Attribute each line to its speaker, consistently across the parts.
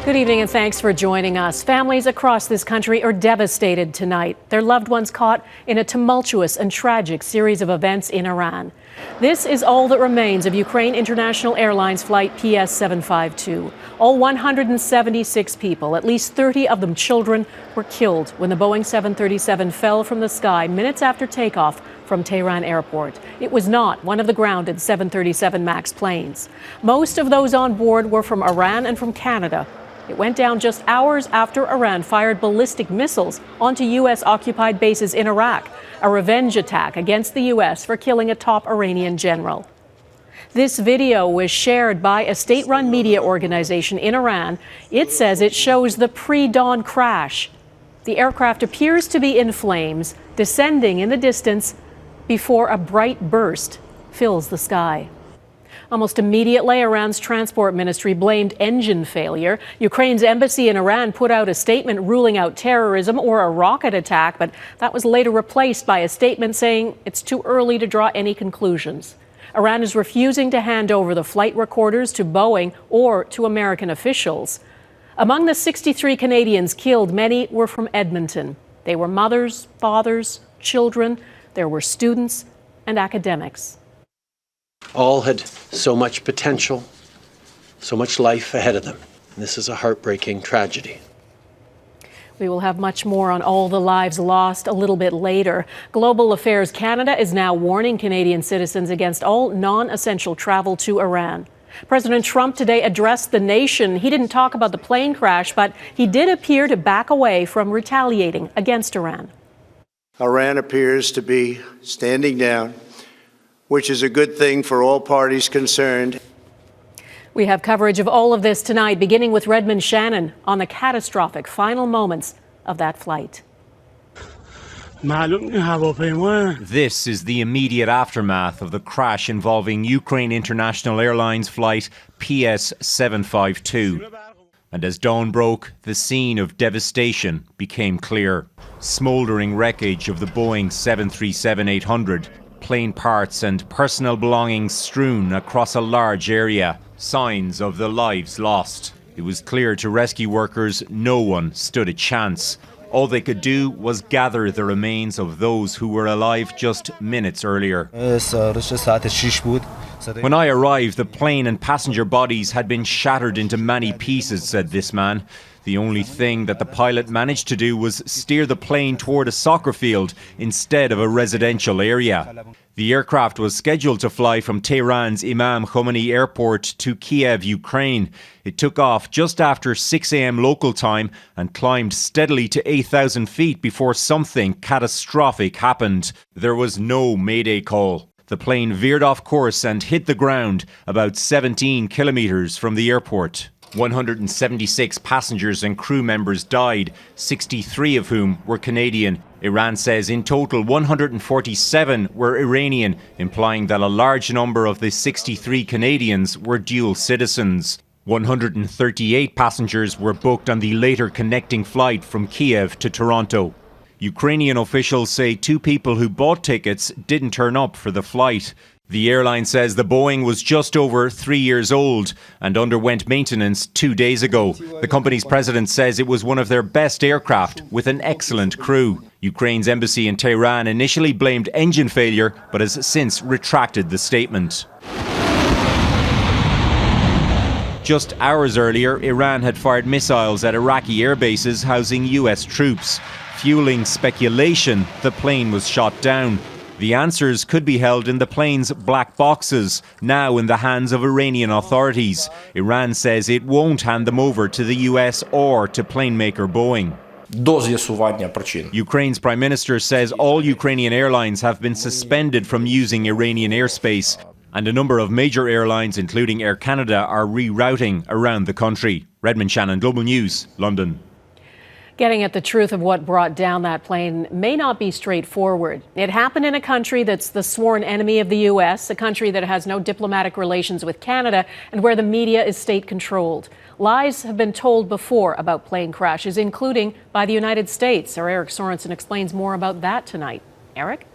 Speaker 1: Good evening and thanks for joining us. Families across this country are devastated tonight. Their loved ones caught in a tumultuous and tragic series of events in Iran. This is all that remains of Ukraine International Airlines Flight PS752. All 176 people, at least 30 of them children, were killed when the Boeing 737 fell from the sky minutes after takeoff from Tehran airport. It was not one of the grounded 737 MAX planes. Most of those on board were from Iran and from Canada. It went down just hours after Iran fired ballistic missiles onto U.S.-occupied bases in Iraq, a revenge attack against the U.S. for killing a top Iranian general. This video was shared by a state-run media organization in Iran. It says it shows the pre-dawn crash. The aircraft appears to be in flames, descending in the distance before a bright burst fills the sky. Almost immediately, Iran's transport ministry blamed engine failure. Ukraine's embassy in Iran put out a statement ruling out terrorism or a rocket attack, but that was later replaced by a statement saying it's too early to draw any conclusions. Iran is refusing to hand over the flight recorders to Boeing or to American officials. Among the 63 Canadians killed, many were from Edmonton. They were mothers, fathers, children. There were students and academics.
Speaker 2: All had so much potential, so much life ahead of them. And this is a heartbreaking tragedy.
Speaker 1: We will have much more on all the lives lost a little bit later. Global Affairs Canada is now warning Canadian citizens against all non-essential travel to Iran. President Trump today addressed the nation. He didn't talk about the plane crash, but he did appear to back away from retaliating against Iran.
Speaker 3: Iran appears to be standing down, which is a good thing for all parties concerned.
Speaker 1: We have coverage of all of this tonight, beginning with Redmond Shannon on the catastrophic final moments of that flight.
Speaker 4: This is the immediate aftermath of the crash involving Ukraine International Airlines Flight PS752. And as dawn broke, the scene of devastation became clear. Smouldering wreckage of the Boeing 737-800, plane parts and personal belongings strewn across a large area, signs of the lives lost. It was clear to rescue workers no one stood a chance. All they could do was gather the remains of those who were alive just minutes earlier. When I arrived, the plane and passenger bodies had been shattered into many pieces, said this man. The only thing that the pilot managed to do was steer the plane toward a soccer field instead of a residential area. The aircraft was scheduled to fly from Tehran's Imam Khomeini Airport to Kiev, Ukraine. It took off just after 6 a.m. local time and climbed steadily to 8,000 feet before something catastrophic happened. There was no mayday call. The plane veered off course and hit the ground about 17 kilometers from the airport. 176 passengers and crew members died, 63 of whom were Canadian. Iran says in total 147 were Iranian, implying that a large number of the 63 Canadians were dual citizens. 138 passengers were booked on the later connecting flight from Kiev to Toronto. Ukrainian officials say 2 people who bought tickets didn't turn up for the flight. The airline says the Boeing was just over 3 years old and underwent maintenance 2 days ago. The company's president says it was one of their best aircraft with an excellent crew. Ukraine's embassy in Tehran initially blamed engine failure but has since retracted the statement. Just hours earlier, Iran had fired missiles at Iraqi air bases housing US troops. Fueling speculation, the plane was shot down. The answers could be held in the plane's black boxes, now in the hands of Iranian authorities. Iran says it won't hand them over to the US or to plane maker Boeing. Ukraine's Prime Minister says all Ukrainian airlines have been suspended from using Iranian airspace, and a number of major airlines, including Air Canada, are rerouting around the country. Redmond Shannon, Global News, London.
Speaker 1: Getting at the truth of what brought down that plane may not be straightforward. It happened in a country that's the sworn enemy of the U.S., a country that has no diplomatic relations with Canada, and where the media is state-controlled. Lies have been told before about plane crashes, including by the United States. Our Eric Sorensen explains more about that tonight. Eric?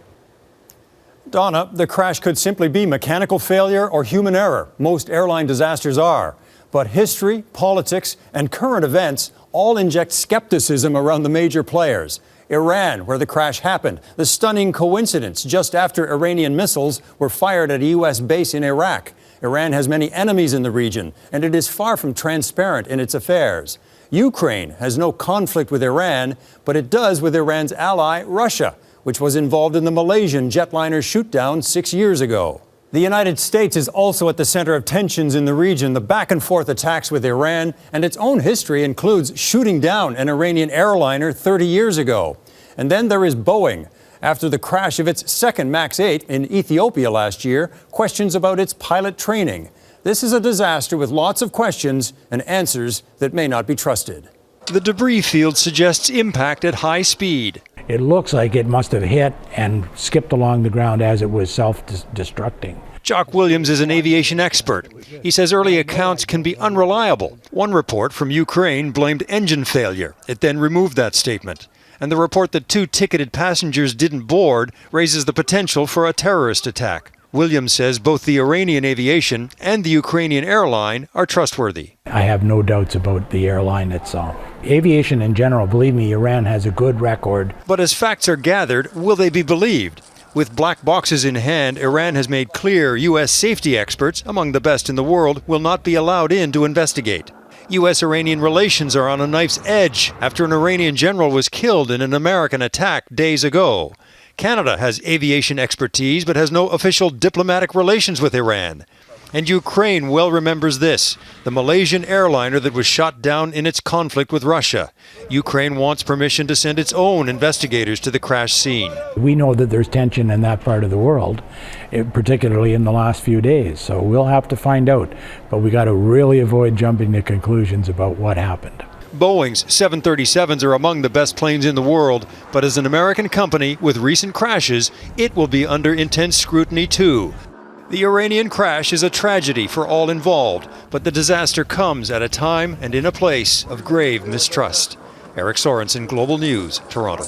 Speaker 5: Donna, the crash could simply be mechanical failure or human error. Most airline disasters are. But history, politics, and current events all inject skepticism around the major players. Iran, where the crash happened, the stunning coincidence just after Iranian missiles were fired at a U.S. base in Iraq. Iran has many enemies in the region, and it is far from transparent in its affairs. Ukraine has no conflict with Iran, but it does with Iran's ally, Russia, which was involved in the Malaysian jetliner shootdown 6 years ago. The United States is also at the center of tensions in the region, the back-and-forth attacks with Iran, and its own history includes shooting down an Iranian airliner 30 years ago. And then there is Boeing. After the crash of its second MAX 8 in Ethiopia last year, questions about its pilot training. This is a disaster with lots of questions and answers that may not be trusted.
Speaker 6: The debris field suggests impact at high speed.
Speaker 7: It looks like it must have hit and skipped along the ground as it was self-destructing.
Speaker 6: Jock Williams is an aviation expert. He says early accounts can be unreliable. One report from Ukraine blamed engine failure. It then removed that statement. And the report that 2 ticketed passengers didn't board raises the potential for a terrorist attack. Williams says both the Iranian aviation and the Ukrainian airline are trustworthy.
Speaker 7: I have no doubts about the airline itself. Aviation in general, believe me, Iran has a good record.
Speaker 6: But as facts are gathered, will they be believed? With black boxes in hand, Iran has made clear U.S. safety experts, among the best in the world, will not be allowed in to investigate. U.S.-Iranian relations are on a knife's edge after an Iranian general was killed in an American attack days ago. Canada has aviation expertise but has no official diplomatic relations with Iran. And Ukraine well remembers this, the Malaysian airliner that was shot down in its conflict with Russia. Ukraine wants permission to send its own investigators to the crash scene.
Speaker 7: We know that there's tension in that part of the world, particularly in the last few days, so we'll have to find out. But we got to really avoid jumping to conclusions about what happened.
Speaker 6: Boeing's 737s are among the best planes in the world, but as an American company with recent crashes, it will be under intense scrutiny too. The Iranian crash is a tragedy for all involved, but the disaster comes at a time and in a place of grave mistrust. Eric Sorensen, Global News, Toronto.